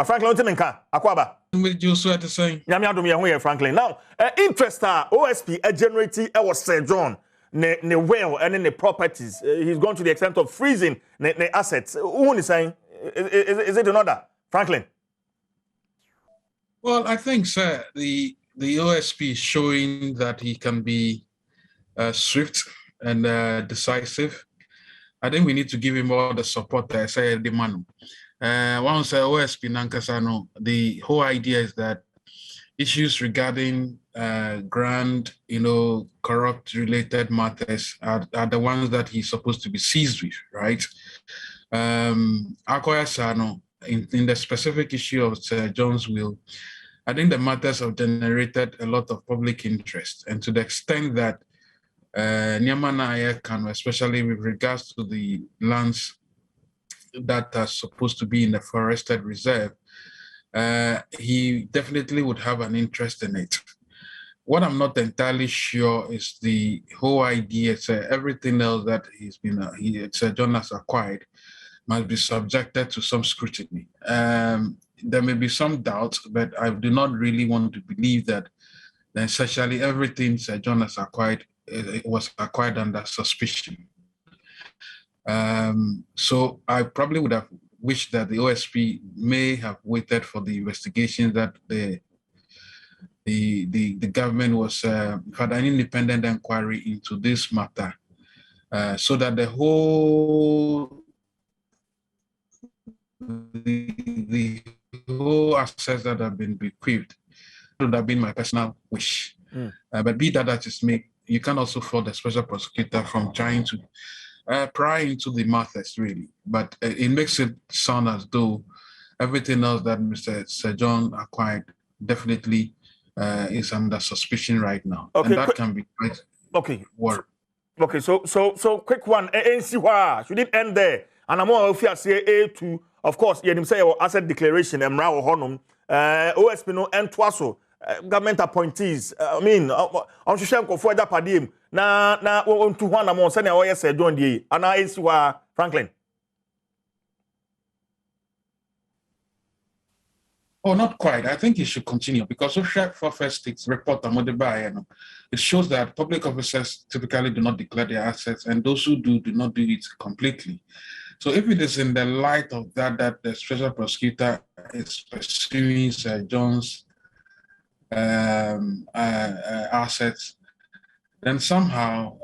Franklin Timinka, Akwaba. With you swear to say. Yami Franklin. Now, interest OSP generating was Sir John. Ne well and the properties. He's gone to the extent of freezing the assets. Who is saying? Is it another? Franklin? Well, I think, sir, the OSP is showing that he can be swift and decisive. I think we need to give him all the support that I say the man. Once OSP Nankasano, the whole idea is that issues regarding grand, corrupt-related matters are the ones that he's supposed to be seized with, right? Akoya Sano, in the specific issue of Sir John's will, I think the matters have generated a lot of public interest, and to the extent that Nyamana can, especially with regards to the lands that are supposed to be in the forested reserve, he definitely would have an interest in it. What I'm not entirely sure is the whole idea. Everything else that Sir John has acquired must be subjected to some scrutiny. There may be some doubts, but I do not really want to believe that essentially everything Sir John has acquired was acquired under suspicion. So I probably would have wished that the OSP may have waited for the investigation that the government was had an independent inquiry into this matter, so that the whole assets that have been bequeathed would have been my personal wish. But be that is me, you can also fault the special prosecutor from trying to pry into the matters, really. But it makes it sound as though everything else that Sir John acquired definitely is under suspicion right now. Okay, and that can be quite worrying. Okay, so quick one. Should it end there? And I'm more if you say A2, of course, you say your asset declaration, honum, OSP no and twaso. Government appointees, I mean, on Shushenko for that padim. Na on to one among Senna or yes, John D. And I is Franklin. Oh, not quite. I think it should continue because of Shaq for first states report it shows that public officers typically do not declare their assets, and those who do not do it completely. So if it is in the light of that the special prosecutor is pursuing Sir John's assets, then somehow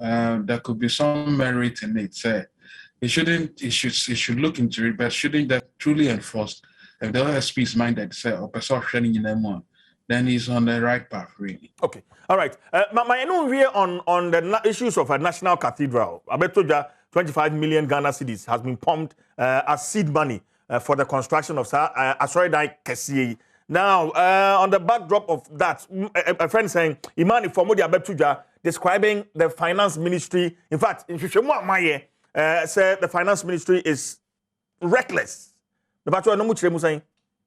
there could be some merit in it. It should look into it, but shouldn't that truly enforced? If the OSP is minded, then he's on the right path, really. Okay, all right. My here on the issues of a national cathedral. Abetoja, 25 million Ghana cedis has been pumped as seed money for the construction of Asoridai Kesiye. Now, on the backdrop of that, a friend saying, Imani Formodi Abetuja describing the finance ministry. In fact, in said the finance ministry is reckless. The battle no much saying.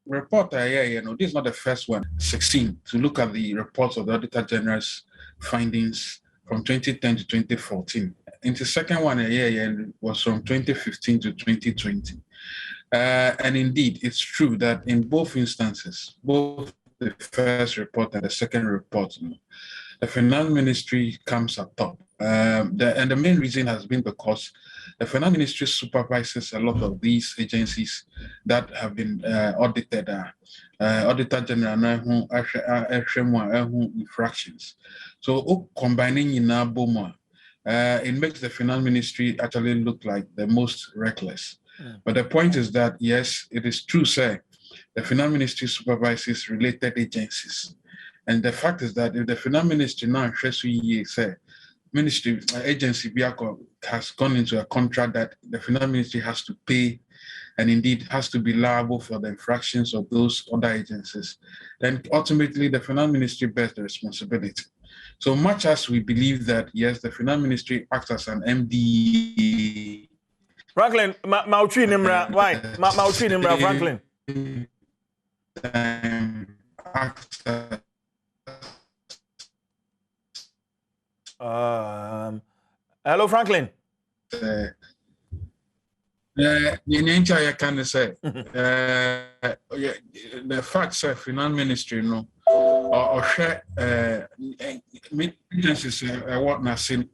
Report, this is not the first one. 16 to look at the reports of the Auditor General's findings from 2010 to 2014. In the second one, was from 2015 to 2020. And indeed, it's true that in both instances, both the first report and the second report, the finance ministry comes up top. And the main reason has been because the finance ministry supervises a lot of these agencies that have been audited. Auditor General infractions. So combining in Boma, it makes the finance ministry actually look like the most reckless. But the point is that, yes, it is true, sir, the finance ministry supervises related agencies. And the fact is that if the finance ministry now, ministry agency has gone into a contract that the finance ministry has to pay and indeed has to be liable for the infractions of those other agencies, then ultimately the finance ministry bears the responsibility. So much as we believe that, yes, the finance ministry acts as an MD. Franklin, Mauchi Nimra, why? Mauchi Nimra, Franklin. Hello, Franklin. I can say the facts of finance ministry no or share agencies what na seen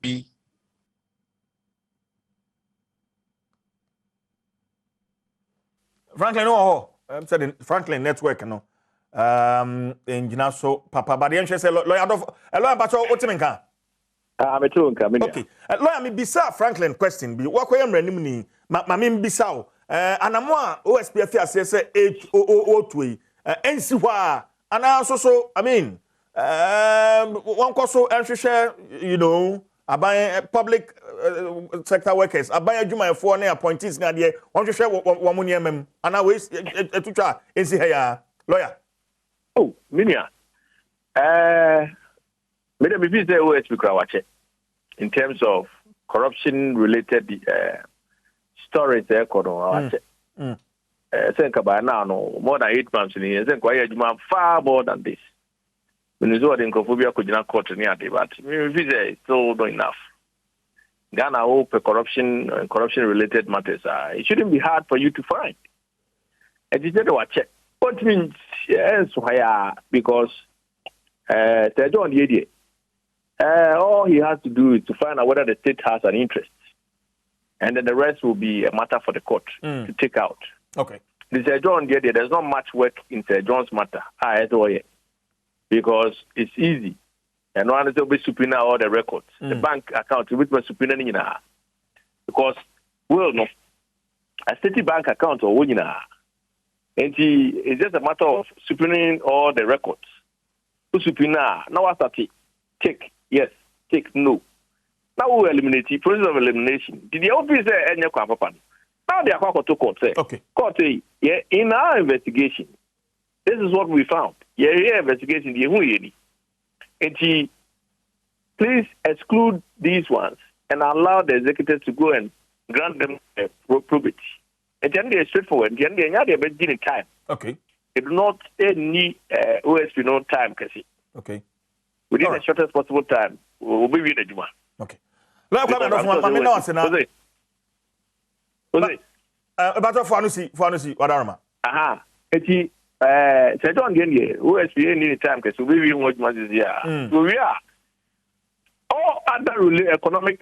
Franklin no I'm saying Franklin network no engineer so papa but the say lawyer but otimenka me too nka okay lawyer me bisa Franklin question bi wakoye mranim ni ma me bisa o anamo a OSP afiase say Nnawotwe ensi hɔ a ana so I mean one koso enhwehwe you know aban public sector workers aban adwumayefo na appointees na de won hwehwe wo mo niamam ana we etutwa ensi ha ya lawyer oh minia me be say OSP krawache in terms of corruption related stories there kono wache say nka now no more than 8 months ni say kwa adwuma far more than this Venezuela in Kofobia Kujina court near but it's still not enough. Ghana hope corruption and corruption related matters it shouldn't be hard for you to find. And you said watch it. What means yes because John the all he has to do is to find out whether the state has an interest. And then the rest will be a matter for the court to take out. Okay. Mr. John there's not much work in Sir John's matter. Because it's easy. And one is to be subpoena all the records. The bank account which was subpoena in because well no a city bank account or winning and it's just a matter of subpoenaing all the records. To subpoena now what take yes, take no. Now we eliminate the process of elimination. Did the office say any papa? Now they are going to court say. Okay. Court say yeah, in our investigation, this is what we found. Yeah, investigation. And please exclude these ones and allow the executives to go and grant them probity. And then they're straightforward. And then they're beginning time. Okay. They do not need OSP no time, Kasi. Okay. Within the shortest possible time, we'll be with the Juma. Okay. Let me know about Fanusi, Wadarama. Aha. Sir John Genie, OSP any time because we will watch this year. So we are all other economic,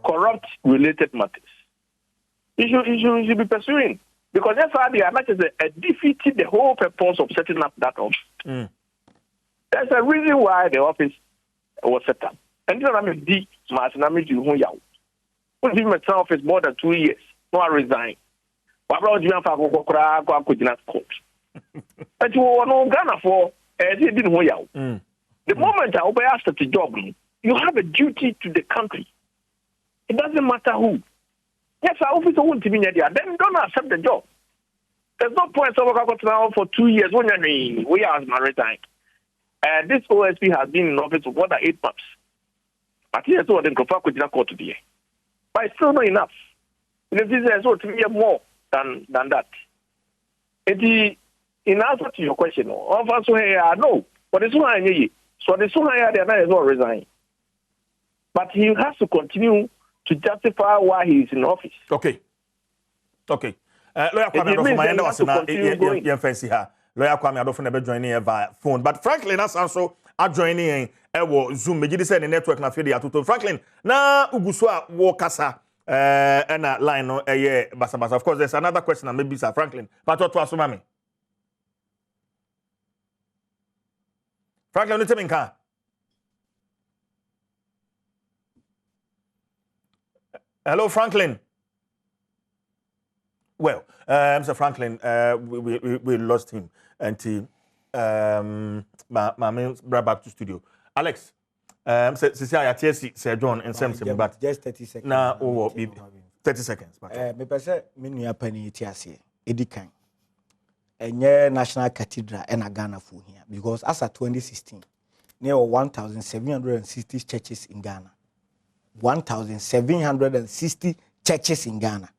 corrupt related matters. You should be pursuing because that's why the matches defeated the whole purpose of setting up that office. There's a reason why the office was set up. And then I'm a deep smart and I'm a who yaw. Who's been at office more than 2 years? No, I resign. What about you have a court? And you were no Ghana for as he didn't know. The moment I obey asked the job, you have a duty to the country. It doesn't matter who. Yes, our officer won't be there. Then don't accept the job. There's no point of working now for 2 years. When we are maritime. This OSP has been in office for more than 8 months. But here's what the court to be. But it's still not enough. If this is what to be more than that. In answer to your question, no. But this one, so this one, they are not resign. But he has to continue to justify why he is in office. Okay. Lawyer Kwame Adofo, my end was na fancy her. Lawyer Kwame Adofo na be joining via phone. But Franklin has also joining Zoom. Me say the network na feel atoto. Franklin na uguso a wo kasa and a line no basa. Of course, there's another question and maybe Sir Franklin. But what was mami? Franklin, you tell me can. Hello, Franklin. Well, Mr. Franklin, we lost him until my brought back to studio. Alex, Sir John and Samson, but just 30 seconds. Now, 30 seconds. Me pese me nua pani tiase edikan. Enye National Cathedral and Ghana for here because as of 2016, there were 1,760 churches in Ghana. 1,760 churches in Ghana.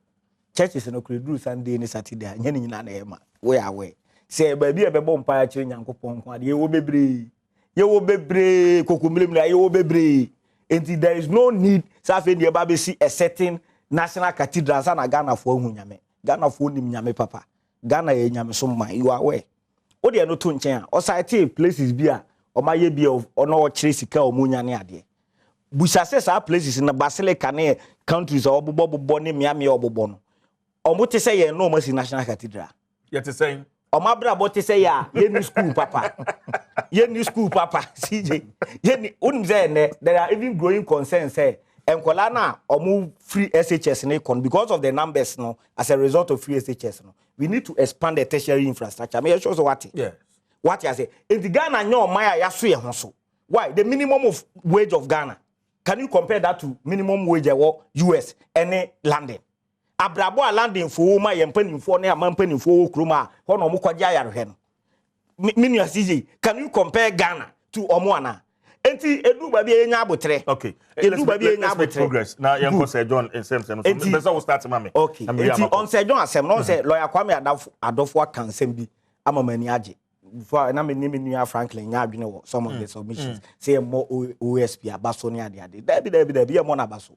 Churches no could do Sunday and Saturday. Nyani na ema. Where are we? Say baby e be bom pa chi Nyankopon kwa de wo bebre. Ye wo bebre kokumlem na ye wo bebre. And there is no need safe the baba see a certain national cathedrals na Ghana for hu nyame Ghana for nim nyame papa Ghana ye nyame so man you are aware o de no to nchen a o site places bi a o maye bi o no o kire sika o munya ne ade busase sa places na Basilica ne countries o bobo ne miame o bobo no o mo te say ye no o national cathedral you te saying o ma bra bo te say ya ye new school papa ye new school papa CJ ye ni unze ne there are even growing concerns say enkola na omu free SHS ne con because of the numbers no as a result of free SHS no we need to expand the tertiary infrastructure me sure so what yes what you say in the Ghana nyo maya ya so ye ho so why the minimum of wage of Ghana can you compare that to minimum wage at US and London abrabo a London for ma ye mpanimfo ne amampanimfo kroma ho no mo kwaja yare no minu CJ can you compare Ghana to omo enti edu ba bi enya abotre okay edu ba bi enya abotre progress na yanko say John in same so better we start mama okay enti on say John asem no say lawyer Kwame Adofo aka nsem bi amamani age for na me nua Franklin nya adwene wo some of the submissions say more OSP abaso ne ade dabi e mo na abaso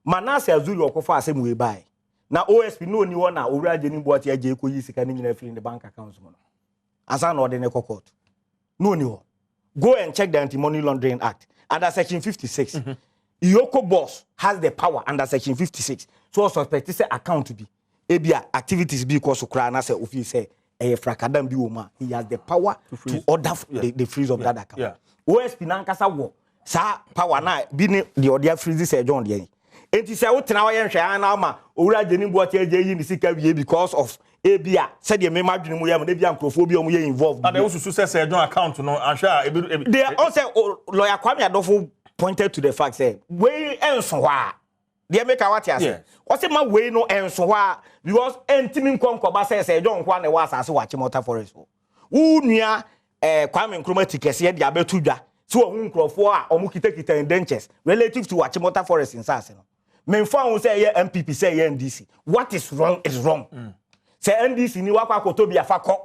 manase azuri okofa asem we bai na OSP no ni wona owura je ni boati age ekoyi sika ni nyina free in the bank accounts mo no asa na ode ne court no ni wo go and check the Anti-Money Laundering Act under Section 56. Iyoko boss has the power under Section 56. So suspect say account to be. Ebia activities be because ukra na say office say frakadam bi woma. He has the power to order the freeze of that account. Yeah. OSP na nkasa wo sa power na bi ne the order freeze say John dey. Enti say wotena wa yenhwe na ma owura jeni bo tie je yi ni sika wie because of ebia said the mema dwene mu yam na bia nkrofobia mu ye involved and they also say John account no answer they also lawyer Kwame Adofo pointed to the fact say we enso wa they make what you say o say ma we no enso wa because entimi nkonkoba say John kwa na wa asase wa Chimota forest wo nua Kwame Nkrumah tikese de abetu dwa so ohun nkrofo a omu kitakita indentures relative to Chimota forest in sase no menfa won say ye MPP say ye NDC what is wrong is wrong say NDC ni wakwa koto bia fakọ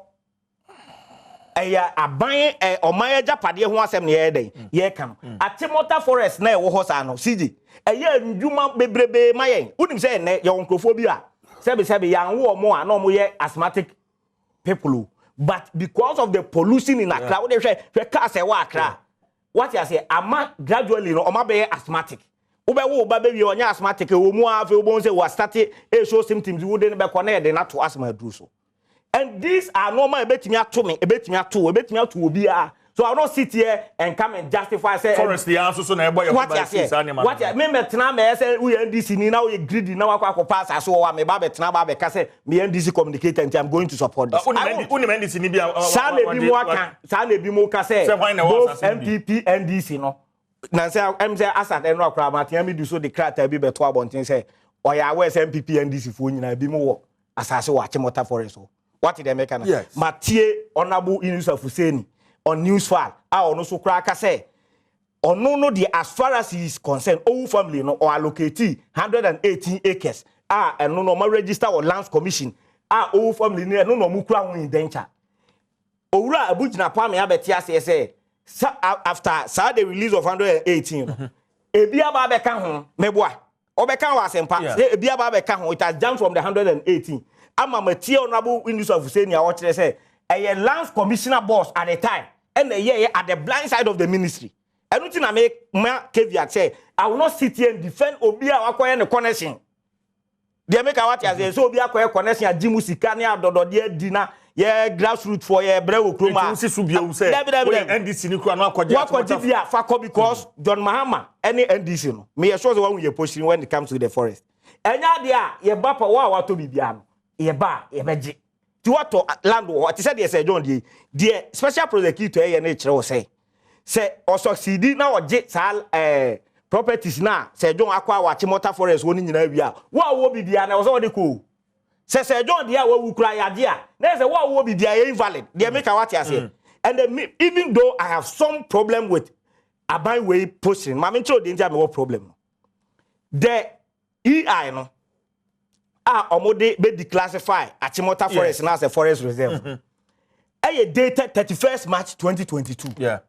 eya aban oman japade ho asem ne ye den ye kan Chimota forest na e wo ho sa no CJ eya ndwuma bebrebe mayen unim say ne ye wonkrofo bi a sebe yan wo mo a na mo ye asthmatic people but because of the pollution in Accra we dey car say wa Accra what you say ama gradually no oma be asthmatic wo ba be wi onya asthmatic wo mu afi wo say we start show symptoms wo dey be connect dey na to asthma dru so and these are normal ebetimi ato obi a so I will not sit here and come and justify say forest the answer so na eboy what me metena me say we NDC ni na we greedy na wakwa pass so wa me ba betena ba be ka say me NDC communicate and I'm going to support this unim NDC ni bia sa na bi mo ka say both MPP NDC no na say em say asat eno akra ma tia me do so the crata bi beto abonten say oya we say MPP NDC fo nyina bi mo wo asase wa Chimota forest so what did they make na matie honorable Inusa Fuseni on news file ono so kra ka say ono no the as far as he is concerned owu family no or allocate 118 acres eno no ma register or lands commission owu family no no mu kra ho indenture owura abugina pa me abeti ase say after the release of 118 ebi aba be ka ho meboa obeka wa asempa ebi aba be ka ho it has jumped from the 118 ama matie honorable Inusa Fuseni a wo kire say a lands commissioner boss at the time and at the blind side of the ministry. Anything I make my caveat say, I will not sit here and defend Obia acquire the connection. They make what you say, so Obia acquire connection at Jimusikania, Dodo, dinner, grassroots for your brew, Kruma, NDC, because John Mahama, any NDC, may assure the one we are pushing when it comes to the forest. And now, ye bapa wa to be biano, ye ba, ye magic. What land what said yes John the special prosecutor NH say or succeed now or jet properties now say John acquire Chimota forest one in area what will be the was already cool say John the we cry idea there's a what will be the invalid they make what you say and even though I have some problem with a byway posting my mentor didn't have problem the EI no omode be declassify Chimota forest now as a forest reserve. Dated 31st March 2022. Yeah.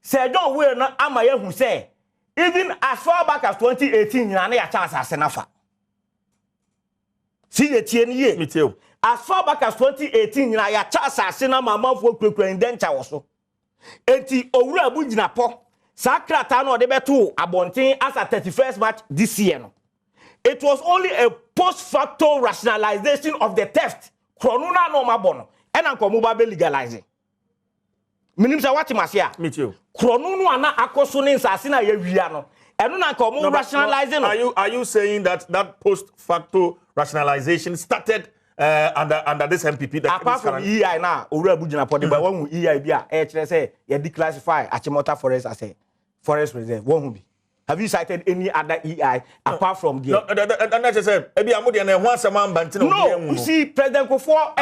Say John we na amaye hu say even as far back as 2018 na ya chance as senafa. See the TNA. Me too. As far back as 2018, na ya chasa sina mama for krekre indencha woso. Enti owura abugina po. Sakrata no de beto abonten as a 31st March this year no. It was only a post-facto rationalization of the theft. Kronuna no mabono. And anko ba be legalizing. Minim say what masia? Me too. Kronunu ana akoso ne nsase na ya wia no. Eno na anko mo rationalizing no. Are you saying that post-facto rationalization started under this MPP? Apart from EI now, owura abugina po de ba wan EI bia e kire say ye declassify Achimota Forest as a forest reserve. Won be. Have you cited any other EI apart from the? No, that's just say. Ebi amudi na ho asema mbanti na no, you see, President Kufuor,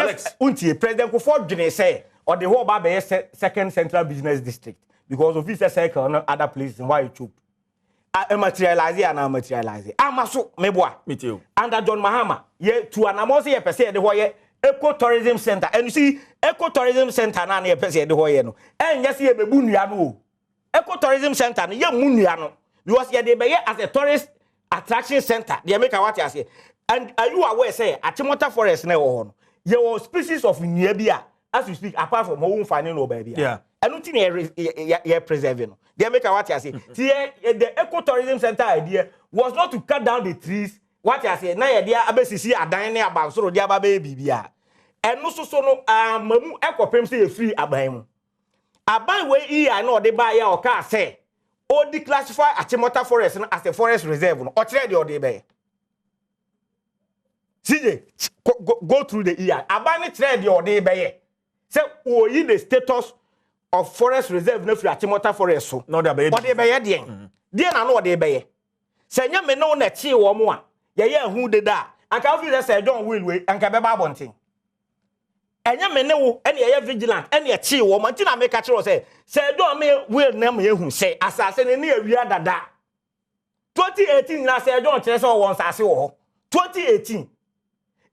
President Kufuor didn't say, or the whole Babe second central business district because of this circle and other places why you choke. I materialize and I materialize. Amaso meboa. Me too. Under John Mahama, ye to an amosi ye pese de hoye eco tourism center. And you see, eco tourism center na ye pese de hoye no. And yes, ye bebu nuano. Eco tourism center ye munuano. Because ye de be as a tourist attraction center. They make what you say. And are you aware say Achimota Forest na wo no. Ye was species of Niebia as we speak apart from home finding no baby. Yeah. And nothing ye preserving. They make what you say. The ecotourism center idea was not to cut down the trees. What you say, na idea abesisi adan ne abansoro dia ba bibia. And no so no mamu ekopem say free aban mu. Aban we I know they buy ya o ka say o declassify Achimota Forest as a forest reserve no. O kire de o de be. CJ go through the EI. Aban ne kire de o de be. Say o yi the status of forest reserve no free Achimota Forest so. No, they be. O de be ye den. Den na no de be ye. Se nya me no na chi wo mo a. Ye ye hu de da. Anka fi say John will we anka be ba bonten. Enya me ne wo ene ye vigilant ene ye chi wo mo ntina me ka kire say John me will na me hu say asase ne ne awia dada. 2018 na say John kire say wo nsase wo. 2018.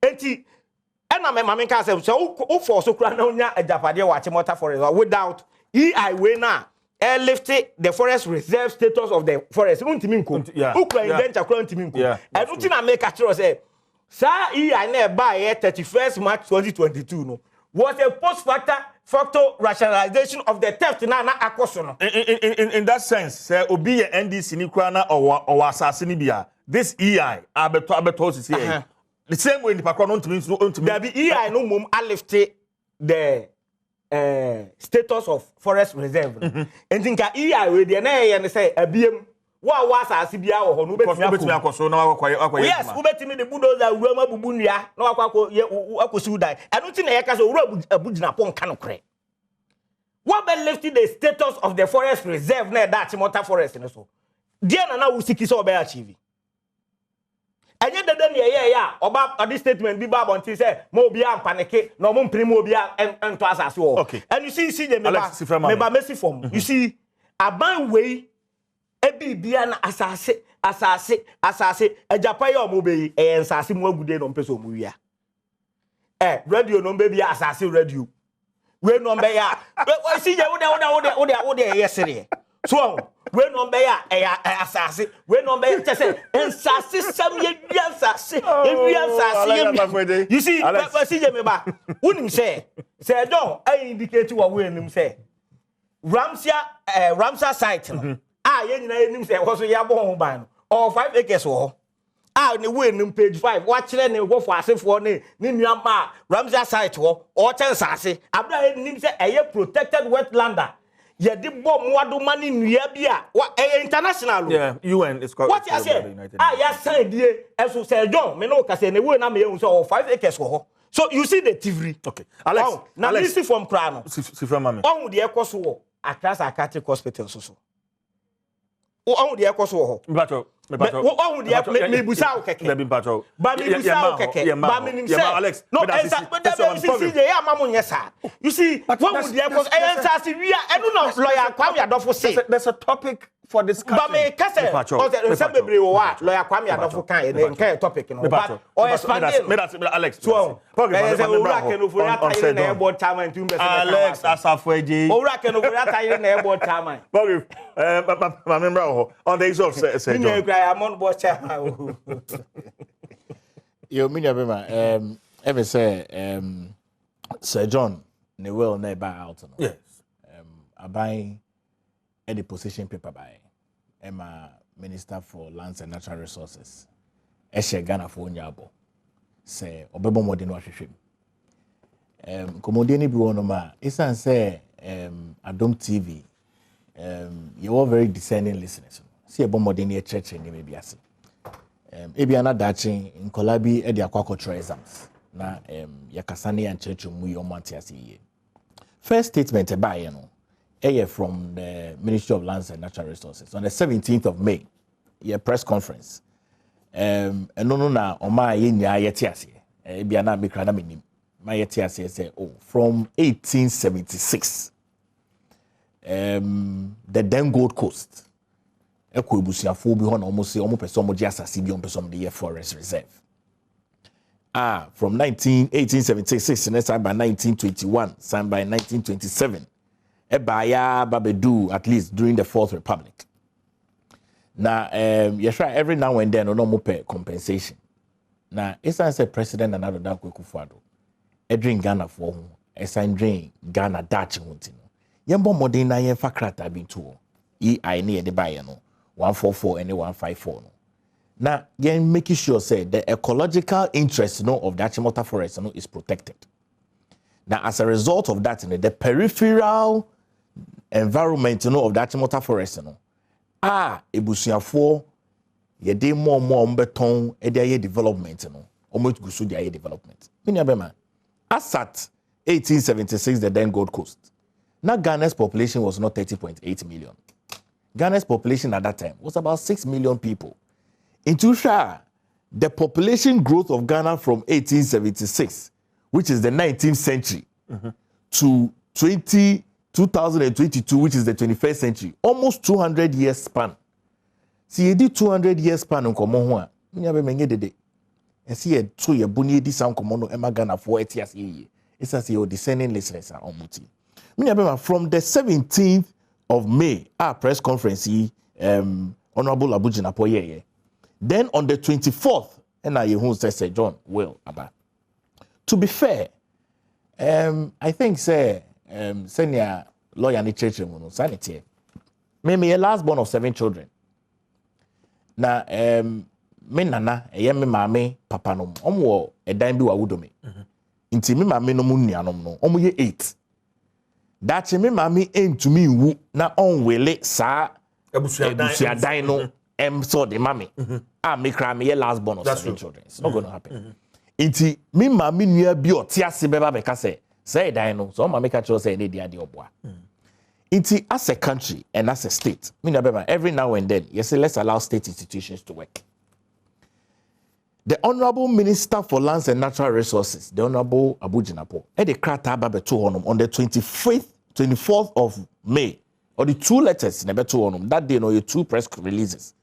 Enti ena me mama ka say so for so kura na onya ajapade wa Achimota Forest without EI we na lifted the forest reserve status of the forest. Untimi nko. Ukura indenture kura untimi nko. And utina make a sure say sa EI na buy 31st March 2022 no was a post-factor rationalization of the theft na akoso no. In that sense, say obi ye NDC ni kura na or asase ni bia. This EI abeto say the same way in the background untimi there be EI no mum lifted the status of forest reserve. And think EI we dey na ye say abiem wa asase bia wo ho no betimi akoso na akwa yes ubetimi the bulldozer wura mabubu nua na akosi udai anu ti na ye ka so wura abugina pon ka no kre what be lifted the status of the forest reserve na that Achimota Forest no so there na usiki so be achieve enye dede ne ye ya oba odi statement bi ba bonti say mo obi am panike no mo mprim obi ento asase wo okay and you see me ba messy form you see aban wey ebi bia na asase ajapaye omo be ensase mu agude no mpeso mu wia radio no be bia asase radio we no be ya see je wo de yesere so we no be ya asase we no be say ensase sam ye bia asase you see see je me ba unim say don I indicate what we nim say Ramsar site no ye nyina enim say wo so ya bo ho ban or 5 acres wo ne we nim page 5 wa kire ne go for asefo ne nuama Ramsar site wo o chensase abra enim say eye protected wetlander ye de bom wado mani nua bia international yeah UN is called what you say ya san die eso say John me no ka say ne we na me hu say or 5 acres wo so you see the TV okay Alex now listen from Krano si from mama on the ekoso wo Accra Psychiatric Hospital so on the ekoso wo Mbato on the me busa o keke le bi mbato ba me busa o keke ba me nim say Alex no but that ya mama nyesa you see what would the ekoso ensase wi enu no lawyer Kwame Adofo say there's a topic for discussion but me kase o say bebre wo wa lawyer Kwame Adofo kan e nkan topic no but o expanding me that Alex so Alex Asafoeji owura kenofura tayire na ebo chairman my member on the issue of say I'm on board chairman Yo, Minya ever say Sir John ne will never out. Yes. I buy any position paper by Emma Minister for Lands and Natural Resources. Eshe Ghana for Nyabo. Say Obebo Modin Washishim. Komodieni bi wono ma isan say Adom TV you are very discerning listeners. See ebo modern church ni maybe ase. Ebi ana dachi nkola bi e de akwakotra exams na yakasane and church mu yo mante ase ye. First statement e ba ye no from the Ministry of Lands and Natural Resources on the 17th of May. A press conference. No na oma ye nya yete ase. Ebi ana me kra na menim. My yete say from 1876 the then Gold Coast ekwebusiafo bi ho na omo se omo person mo je asase bi omo person de forest reserve from 1876 and by 1921 signed by 1927 ebaya babedu at least during the Fourth Republic. Now every now and then no mo pay compensation. Now it's say President Nana Addo Akufo-Addo edrin Ghana for ho esan drain Ghana Dutch hunting. Yembo modern na yen fakrata bintu I ne de baye no 144 and 154 no. Now yen making sure say the ecological interest of the Achimota forest is protected. Now as a result of that the peripheral environment of the Achimota forest ebusuafo ye dey more mbeton e dey development almost gusu dey development. As at 1876, the then Gold Coast. Now Ghana's population was not 30.8 million. Ghana's population at that time was about 6 million people. In Tusha, the population growth of Ghana from 1876, which is the 19th century, to 2022, which is the 21st century, almost 200 years span. See, you did 200 years span on Common. And see a 2 year bunny di sound common Emma Ghana for 8 years. It's as your descending listeners are on Muti. From the 17th of May, our press conference, Honorable Abujina Poye. Then on the 24th, and I who says John will about. To be fair, I think say senior lawyer in the church sanity. Maybe a last born of 7 children. Now me nana eye me maame papa no omo edan bi wa wudome nti me maame no mu nuanom no omo ye 8 dache me maame entumi wu na onwele saa ebusuadan no so de mame me kra me ye last born of 7 children. It's not going to happen. Nti me maame nua bi o ti ase beba be ka say edan no so maame ka cho say ne dia de oboa. Nti as a country and as a state me nua every now and then you say let's allow state institutions to work. The Honorable Minister for Lands and Natural Resources, the Honorable Abujinapo, had a krata babeto on the 24th of May, or the 2 letters in the that day, your 2 press releases.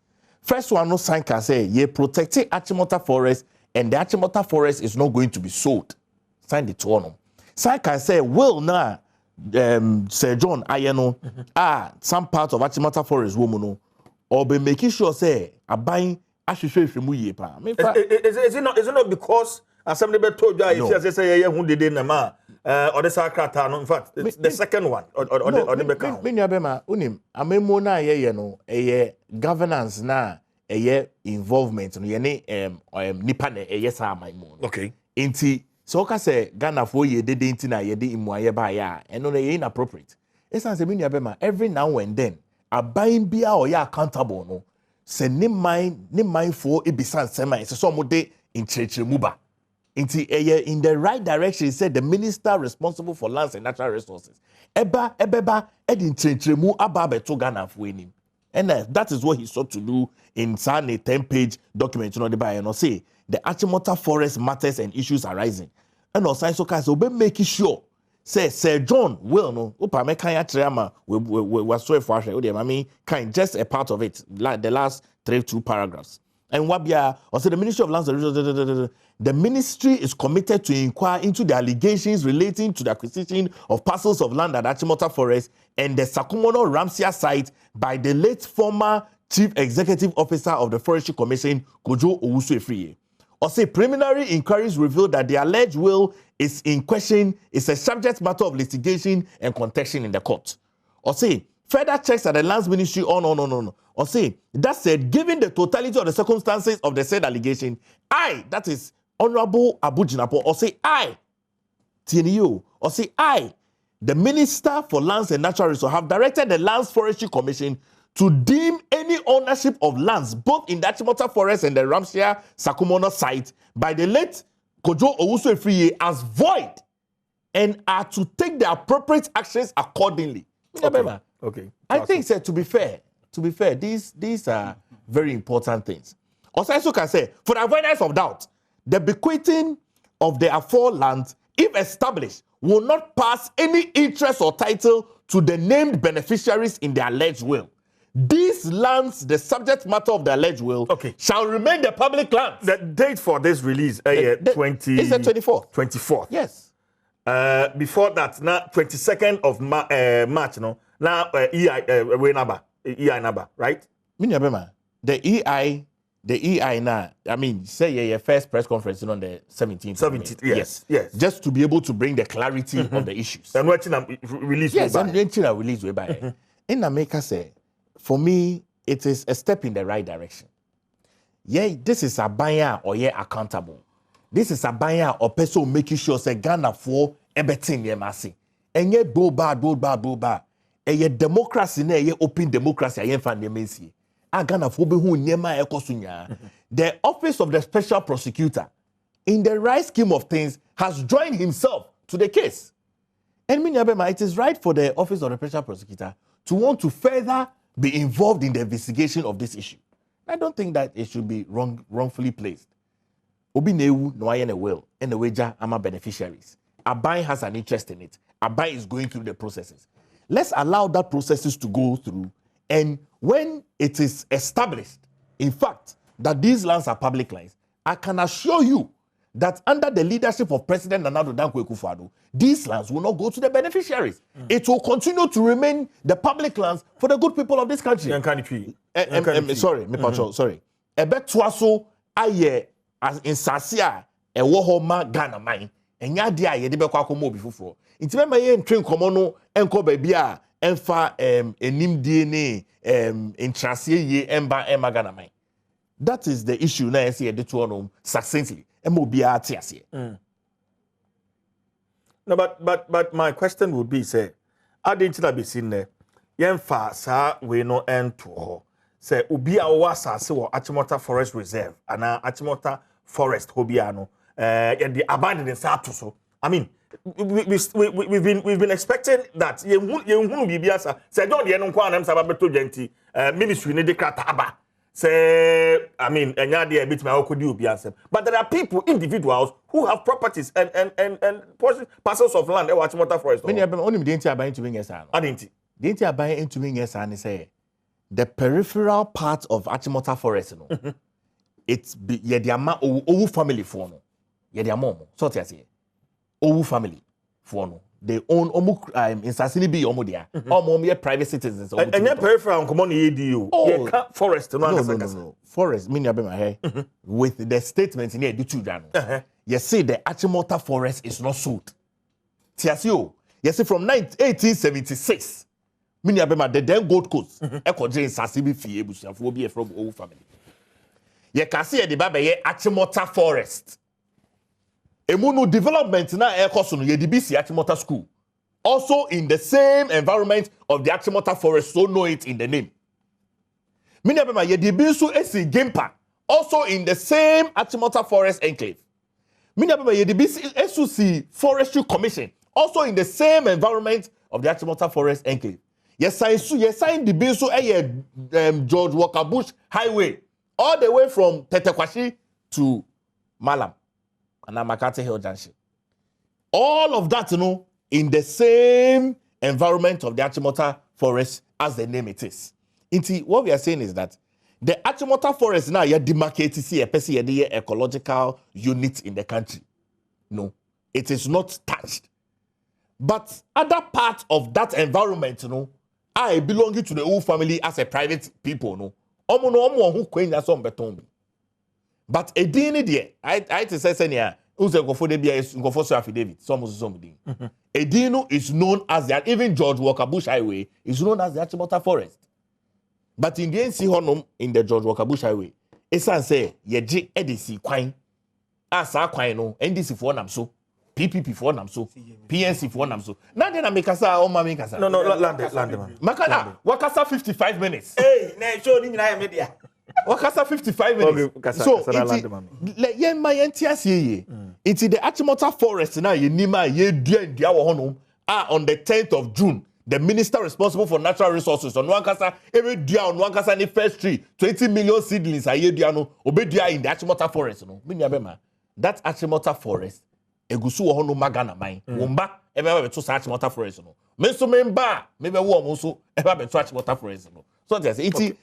First one, no sign can say, ye protecting Achimota Forest, and the Achimota Forest is not going to be sold. Sign the 2 sign can say, well, now, Sir John, some part of Achimota Forest, woman, or be making sure, say, a buying. Is it not because assembly told you if you say who did in ma or the sakrata in fact the second one or the becount me bema unim amemo na ye no governance na involvement no ye ne nipa na sa my mo okay enti so ka say Ghana for ye de enti na ye de imuaye ba ya eno na ye inappropriate esan say me bema every now and then aban bia or ya accountable no se ne mind for ebisan sema so mo de in muba in the right direction. He said the minister responsible for lands and natural resources ebeba in mu aba beto Ghana for him, and that is what he sought to do in a 10-page document the buy say the Achimota forest matters and issues arising and also so can so be making sure say Sir John will no opa me kan atrema we so for I mean kind just a part of it like the last 2 paragraphs and wabia also the Ministry of Lands and Resources, the ministry is committed to inquire into the allegations relating to the acquisition of parcels of land at Achimota Forest and the Sakumono Ramsia site by the late former Chief Executive Officer of the Forestry Commission Kojo Owusu-Efriye. Or say preliminary inquiries revealed that the alleged will is in question, is a subject matter of litigation and contention in the court. Or say further checks at the Lands Ministry on. Or say that said, given the totality of the circumstances of the said allegation, I, that is Honorable Abu Jinapo, or say I, TNU, or say I, the Minister for Lands and Natural Resources, have directed the Lands Forestry Commission to deem any ownership of lands, both in the Achimota Forest and the Ramshire Sakumono site, by the late Kojo Owusu-Efriye as void, and are to take the appropriate actions accordingly. Okay. I think, sir, to be fair, these are very important things. Also, can say, for the avoidance of doubt, the bequeathing of the aforementioned lands, if established, will not pass any interest or title to the named beneficiaries in the alleged will. These lands, the subject matter of the alleged will, shall remain the public lands. The date for this release, 20... Is the 24th. 24th. Yes. Before that, now 22nd of March, no? Now, EI number, right? The EI now, I mean, say your first press conference on the 17th. 17th, yes. Just to be able to bring the clarity of the issues. And watching them release. Yes, and watching them release way by. In America, say, for me, it is a step in the right direction. Yeah, this is a buyer or accountable. This is a buyer or person making sure say Ghana for everything ye must and ye do bad. And ye democracy ne ye open democracy ye fan ye mensi. A Ghana for be who nyema ekosunya. The office of the special prosecutor, in the right scheme of things, has joined himself to the case. And it is right for the office of the special prosecutor to want to further be involved in the investigation of this issue. I don't think that it should be wrongfully placed. Obi newu no aye na will and the wager ama beneficiaries. Abai has an interest in it. Abai is going through the processes. Let's allow that processes to go through, and when it is established, in fact, that these lands are public lands, I can assure you that under the leadership of President Nana Addo Akufo-Addo, these lands will not go to the beneficiaries. It will continue to remain the public lands for the good people of this country. Sorry. Ebe tuaso aye as in Sasia e wohoma Ghana mine. Enya dia ye de be kwa komo obi fufuro. Nti me maye ntwe nkomo no enko ba bia emfa enimdie ne intrasie ye emba Ghana mine. That is the issue na say de to no succinctly. No, but my question would be, say, I didn't be seen there. Yemfa sa we no end to ho. Say ubi awasa se wo Achimota Forest Reserve and Achimota Forest Hobiano. The abandoned status. So I mean, we've been expecting that. You be biasa. Say don't ye no kwa nam sababeto genti. Ministry ne de krataba. Say, I mean, but there are people, individuals, who have properties and parcels of land. Achimota Forest. Only the entire buying to wing yes, I didn't. The entire buying into wing yes, and say the peripheral part of Achimota Forest. No, it's yeah the amount of family for no, yeah the amount. So to say, Owu family for no. They own in Sasini be omo there. Private citizens. And your peripheral come on EDU. Oh, forest. No. Forest. Mean with the statements in here do two You see the Achimota Forest is not sold. Tiasio. You see from 1876. Mean the then Gold Coast. Eko Jane Sasibi fie busuafo from Owu family. You can see the baba ye Achimota Forest. Emunu development na ekoso ye DBC Achimota School. Also in the same environment of the Achimota Forest, so know it in the name. Minabema ye DBC esi Gimpa. Also in the same Achimota Forest enclave. Minabema ye DBC SUC Forestry Commission. Also in the same environment of the Achimota Forest enclave. Yes, sign the George Walker Bush Highway all the way from Tetekwashi to Malam. And Makati Hill Junction. All of that, in the same environment of the Achimota Forest as the name it is. What we are saying is that the Achimota Forest now you demarcate see a ecological unit in the country. No, it is not touched. But other parts of that environment, I belonging to the Owu family as a private people, who queen as on beton. But a dini there, I to say senior, who's a go for the BS, go for affidavit, something. A dino is known as that, even George Walker Bush Highway is known as the Achimota Forest. But in the NC Honum in the George Walker Bush Highway, it's say, ye G EDC Quine, Asa Quino, NDC for Namso, PPP for Namso, PNC for Namso. Now then I make us all my makers. No, land, Makana, Wakasa 55 minutes. Hey, na show ni na media. Wakasa 55 minutes. Okay, So, let my NTS it's the Achimota Forest now, ye Nima, ye Dia Honum, on the 10th of June. The minister responsible for natural resources on Wankasa, every dia on Wankasa in the first tree, 20 million seedlings a year diano, obedia in the Achimota Forest. No, that Achimota Forest, Egusu Hono Magana mine, Wumba, ever to Achimota Forest. No, Meso Memba, maybe warm also, ever to Achimota Forest. No, so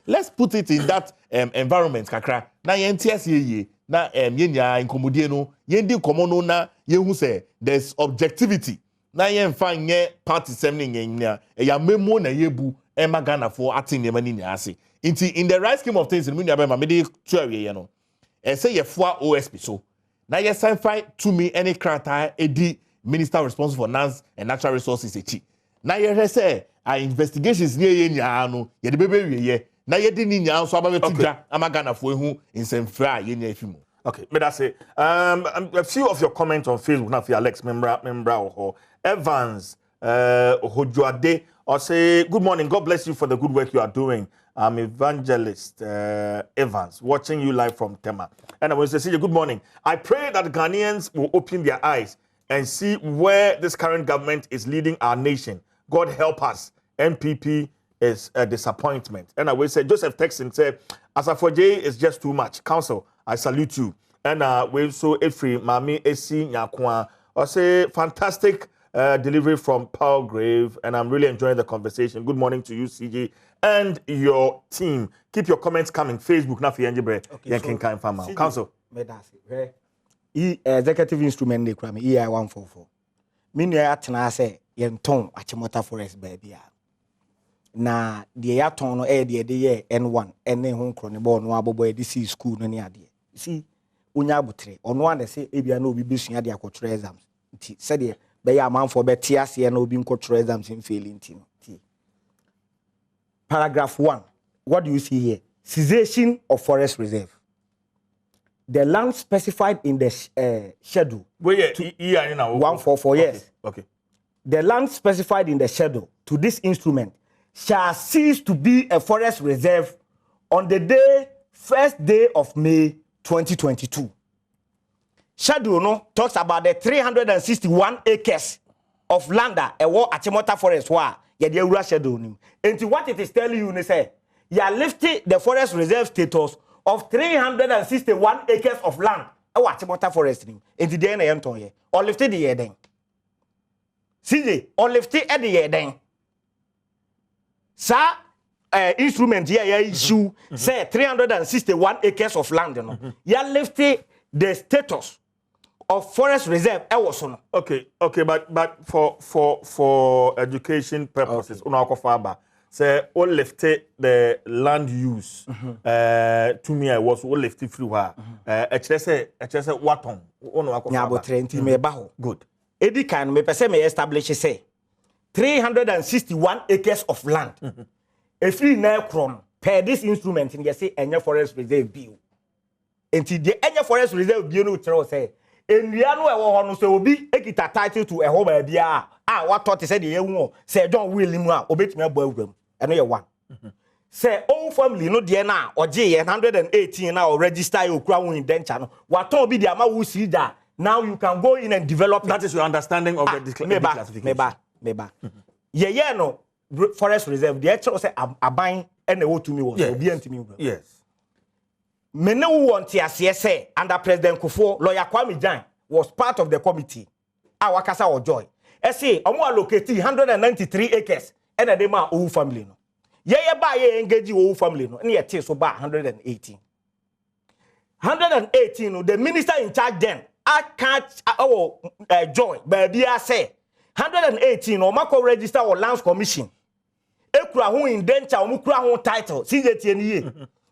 let's put it in that environment, Kakra. Na NTS ye, na yenya in Comudiano, yendi Comono na ye who say there's objectivity. Na yen fan ye party sending nya ya memo na yebu e magana for acting ye mani nya ase in the right scheme of things in munya be ma me dey twa ye no e say ye foa OSP so na ye sign fight to me any crata edi minister responsible for lands and natural resources echi na ye say investigations near ye nya no ye de bebe wie ye na ye di ni nya so aba betudwa amagana for ehu insemfra ye nya efimu. Okay, but that's it. A few of your comments on Facebook now for Alex member or Evans Hojuade or say good morning, God bless you for the good work you are doing. I'm Evangelist Evans, watching you live from Tema. And I want to say good morning. I pray that Ghanaians will open their eyes and see where this current government is leading our nation. God help us. MPP is a disappointment. And I will say Joseph Texan said, Asafoje is just too much. Council, I salute you. And we so Efri Mami Esi Nyakwa. I say fantastic delivery from Palgrave, and I'm really enjoying the conversation. Good morning to you, CJ, and your team. Keep your comments coming. Facebook na fi Bre. Okay, Council. Executive instrument they cram EI 144. Minu ya tena say yenton Achimota Forest baby. Na the yaton no the N1 ene ho krone bo no abobo DC school no ne ade. See unya butre ono ande say ebia na obi besua de akotre exams. Nti said the be ya manfo be tiase na obi nkotre exams in failing nti no. Paragraph 1. What do you see here? Cessation of forest reserve. The land specified in the schedule. Where 144, yes. Okay. The land specified in the schedule to this instrument shall cease to be a forest reserve on the first day of May 2022. Schedule no talks about the 361 acres of land at Achimota Forest wa ye the Ura schedule nim. And what it is telling you, say you are lifting the forest reserve status of 361 acres of land at Achimota Forest nim. And the day na yenton ye or lifted the year then. See or lifted at the year then. Sa instrument here issue say 361 acres of land no. You lifted the status of forest reserve Okay, but for education purposes, say all lifted the land use to me I was all lifted through her. Say what on good. Edi kan me pese me establish say 361 acres of land. If you na kron per this instrument in say any forest reserve bill. Enti the any forest reserve bill no tell say enua no e wo ho no so obi ekita title to e ho ba bia what thought say the ewu say John William a obetimi abo awuram eno ye one. Say own family no de na oje ye 118 na o register your okura won indenture no what obi de ama wo see that now you can go in and develop. That is your understanding of the classification. Meba. Ye no forest reserve the actual say aban and the to me was obi antimi. Yes. Me no want to say under President Kufuor, lawyer Kwame Jan was part of the committee. Our Wakasa or Joy. I say, I'm allocating 193 acres and a dema old family. No. Ye ba ye engage you old family. No. And ye so ba 118. 118, the minister in charge then, I can't Joy, baby, I say 118 or Mako register or lands commission. Ekura who indenture or mukura who title, see that ye.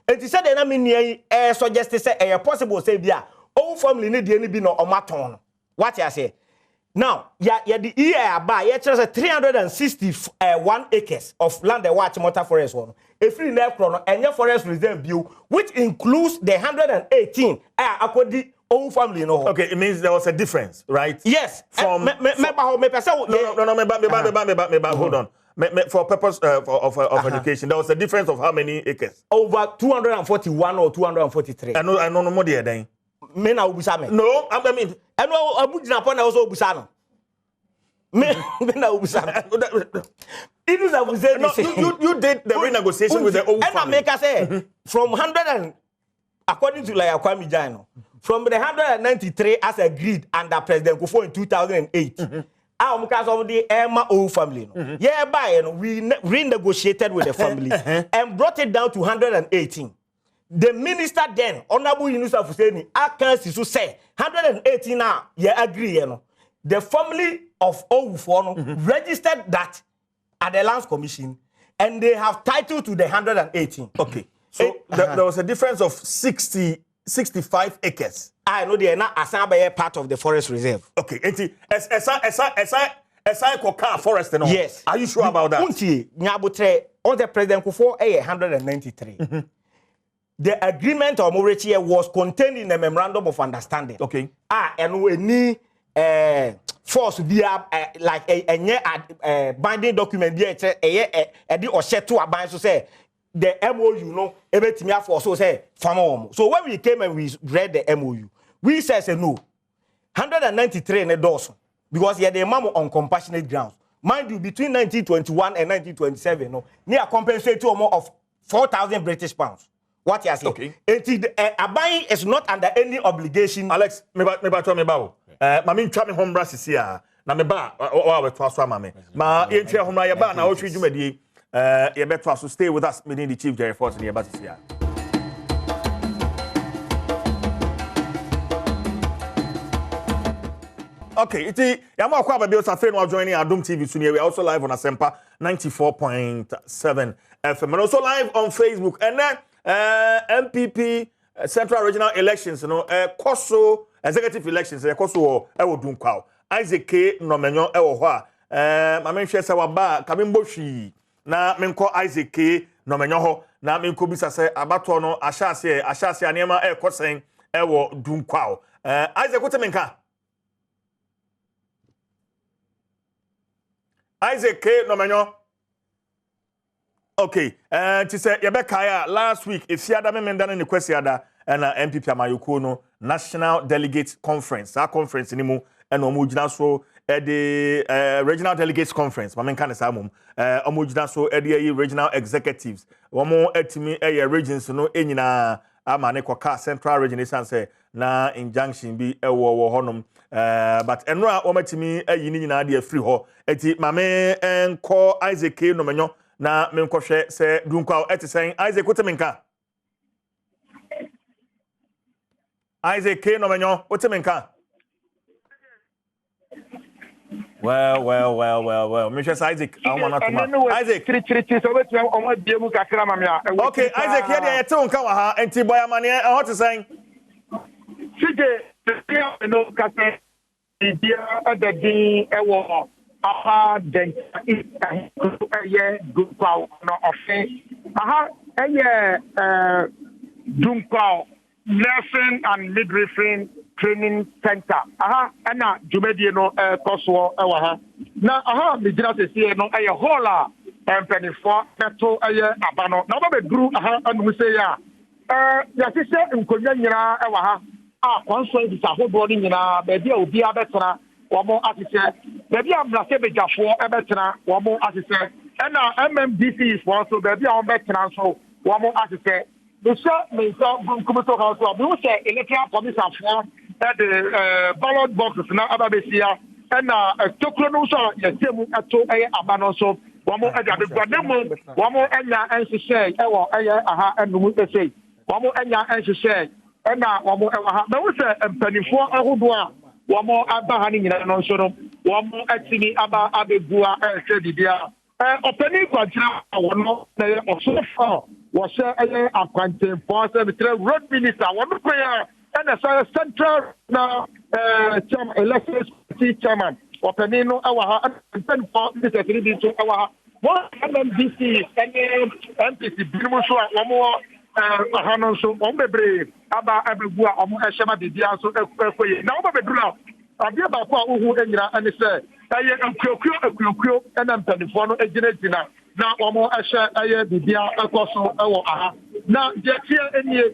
And he said, "I mean, suggest say a possible say, yeah, all family need any be no omaton." What I say? Now, yeah, the year by 361 acres of land that watch motor forest one. A free left chrono and your forest reserve view, which includes the 118 according own family no. Okay, it means there was a difference, right? Yes. From hold on. For purpose of education, there was a difference of how many acres? Over 241 or 243. I know no more there then. Men are ubusame. No, I mean, I know Abujina upon also ubusano. Men are ubusame. It is a you did the renegotiation with the old family. And I make us say from 100 and according to like Kwame Jano, from the 193 as agreed under President Kufuor in 2008. Because of the Emma old family. Yeah, we renegotiated with the family and brought it down to 118. The minister then, Honorable Yunus Afuseni, I can say 118 now, yeah, agree, you know. The family of Owufono registered that at the Lands Commission and they have title to the 118. Okay. So there was a difference of 65 acres. I know they are not assigned part of the forest reserve. Okay. Koka forest and all. Yes. Are you sure about that? Nnawotwe on the President Kufuor 193. The agreement of Morechi was contained in the memorandum of understanding. Okay. And we need force be like a binding document be or set to a bind so say the MOU no everything for so say farm. So when we came and we read the MOU, we said no 193 in the dozen because yeah the memo on compassionate grounds. Mind you, between 1921 and 1927, no near compensate to more of 4,000 British pounds. What you say? Okay. Abai is not under any obligation. Alex, me tell me about. Mami twa me home bra sisi a na me ba wa we to aso mama. Ma ye twa home ya ba na o twi dwumadie ye beto aso stay with us meaning the chief Jerry Force ne ye ba sisi a. Okay, iti yama kwa ba bi o safe no joining Adom TV so we are also live on Asempa 94.7 FM and also live on Facebook and then MPP Central Regional Elections, you know, Koso Executive Elections, Koso Ewo Dunkwa, Isaac K. Nomenyo Ewo Hwa, Mamen Shesa Waba, Kamimboshi, na Menko Isaac K. Nomenyo ho, na Menko Bisa se abato no Ashase Anema Kosen Ewo Dunkwa. Isaac, what menka? Isaac K. Nomenyo. Okay, to say Yabekaya last week, if you had a member in the question, and MPP Amayuko no National Delegates Conference, our conference anymore, and Omujina so at the Regional Delegates Conference, Mamen Kanesamum, Omujina so at the regional executives, one more at me a regions no enina Amanekoka Central Region say na injunction be a war honum, but enra ometimi a yinina de free ho, eti Mame and call Isaac K. Nomenyo. Na menkwohwe se dunkwa etisen Isaac Wotemenka Isaac K. Nomenyo Wotemenka well Mr. Isaac I want to Isaac okay Isaac here dey te wonka wa ha enti boy amane e hot sen sije no kase dia adadi ewo aha den eye dunkwa no ofe aha eye dunkwa nursing and midwifery training center aha ana jumedie no koso ewa ha na aha mejira sese no eye hola empenifo meto eye abano na ba beduru aha anu se ya ya sese nkonya nyina ewa ha konso bisa hodo ni nyina ba bia obi abetara wamo asise baby am na se bejafo ebetena wamo asise na MMDC for so baby am betena so wamo asise the shop me so community council we say electoral commission for the ballot boxes na ababesia na tokro no so yetemu ato abano so wamo adabegwademu wamo enya ensise ewo aha enum ese wamo enya ensise na wamo aha na we say empanifo ahodo a wamo abahani nyina no so no wamo atini abegua ehwedibia opani kwadra wono na osofo was a quantum force road minister, one prayer, and a central elected chairman, or Penino, our and 10 for Mr. to our one MMDC and MPC, Bimusua, one more. Hanon so ombebre aba abegua omo ehema bibia so ekoye na ombebre abia ba kwa uhu enyira ane se aye akuokuo na mpanifo no egina na omo ehye aye bibia ekoso ewo aha na je tie enie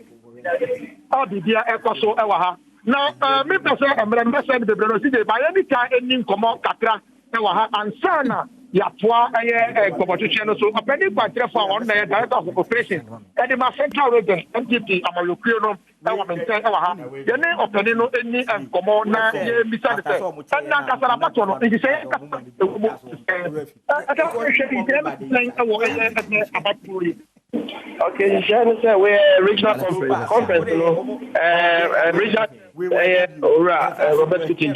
abibia ekoso ewo ha na me pese emre mbese de bebre no si de ba ye ni ka eni nkomo kakra ewo ha ansana Yatwa aye Kobotuche no so apeni kwatre fa on na director of operation and the central region MPP amalokrio no e wa maintain e wa ha ye ne openi no eni enkomo na ye misa de se na kasara bato no nti se Okay, you share say we regional conference no regional Robert Kitchen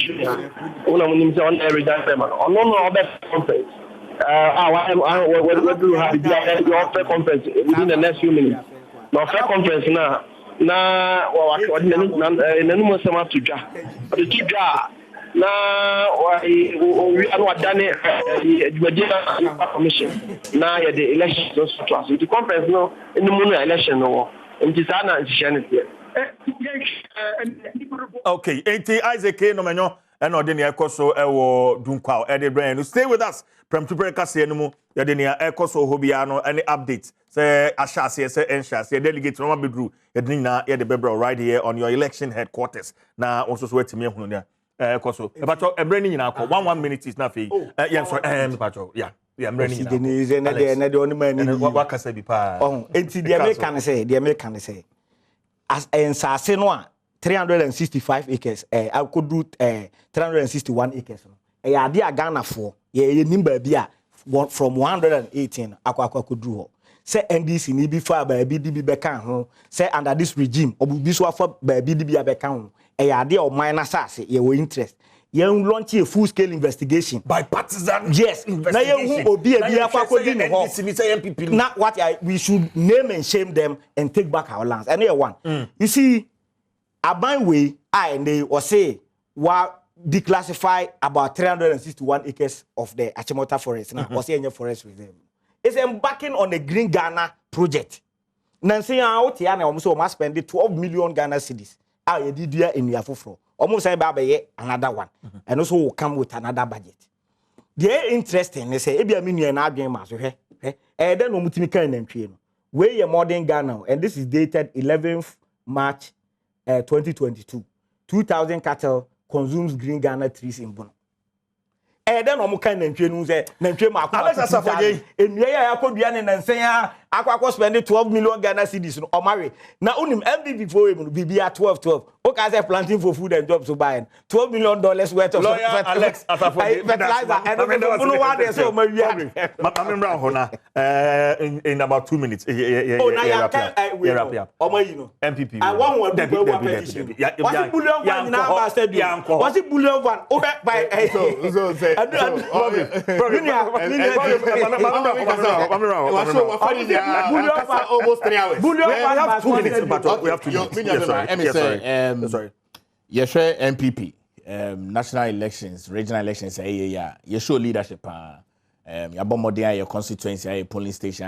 una munim say on regional tema no conference we do have your fair conference within the next few minutes. Now, fair conference now, no sama to ja. The to ja. Now, we are done it. Commission. Now, the election is also the conference no in the moon election no. And this Okay, Isaac no menyo. And ordinary ekoso ewo dunkwa e de brand. Stay with us. From to break us no mu ye de ne ekoso hobia no any updates. Say ashase say enshase delegate no bedru ye de na ye de bebro right here on your election headquarters. Na also so wetimi ehunu ne ekoso. E bacho e brand nyina akọ 1 minute is na fe. Yeah sorry bacho yeah. Yeah brand nyina. Na de oni mani wa kasa bi pa. Oh enti the American say as ensase no a 365 acres. I could do 361 acres. I idea Ghana for ye nimba bia from 118 akwa could do. Say NDC ni be far by BDB beka ho. Say under this regime obu so for by BDB beka ho. Idea of minor sase ye we interest. Ye launch a full scale investigation by partisan. Yes, investigation. Na ye obi e bia kwa kodi no ho. MPP. Now what we should name and shame them and take back our lands. And here one. You see Aban way, and they will say, declassify about 361 acres of the Achimota forest now, or say any forest reserve. It's embarking on a Green Ghana project. Nancy out here, almost must spend 12 million Ghana cedis. You did here in Yafufro. Almost say another one, and also will come with another budget. They're interesting. They say, Ebi Amini and Abia Maso, then no Mutimika and Train. Where you're modern Ghana, and this is dated 11th March. 2022, 2,000 cattle consumes green Ghana trees in Bono. Then omo kan nantwe nu say nantwe ma akwa Alex Asafoye enua ya akodua ne nansen ya akwa spend 12 million Ghana cedis no omare na unim MPP for him bibia 12 o ka say planting for food and jobs to buy $12 million worth of lawyer Alex Asafoye fertilizer and no one dey so mawia mamembra ho na in about 2 minutes oh na ya kan omo yi no MPP I want one petition was it bullion one na ba said was it bullion one o by so say almost 3 hours. We have 2 minutes, but we have 2 minutes. Sorry. Yes, MPP, national elections, regional elections, you show leadership. Your bombardier, your constituency, your polling station,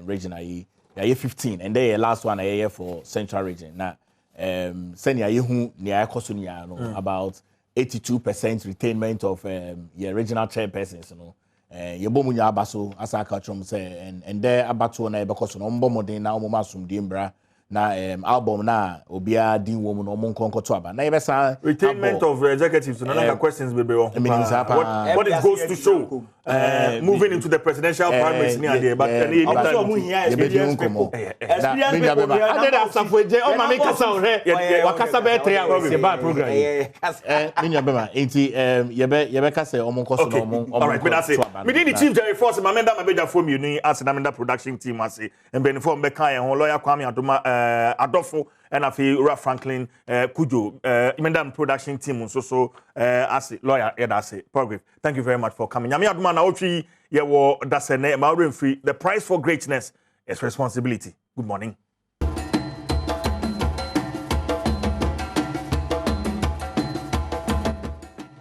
regional, 15, and then your last one for central region. Now, send you near Kosunia about 82% retainment of your regional chairpersons, you know. Your bomunya abaso asaka chom say and there abato na because no mbomodin na omomasum dimbra na album na obia din wo mu no monkonko to aba na yebesa retainment of executives no questions bebe what it goes to show moving into the presidential primaries near there but experience Safoje o ma make kasa o wakasa be 3 hours e ba program minya bema enti yebe kasa omonkoso no omon all right me that say me dey the chief Jerry Force ma menda ma beja for me ni as na menda production team ase and benefo me kan ho lawyer Kwame Adoma Adofo and afi Ura Franklin Kujo menda production team so as lawyer say progress. Thank you very much for coming. Nyame Adoma Nnawotwe ye wo dasene ma free. The price for greatness is responsibility. Good morning.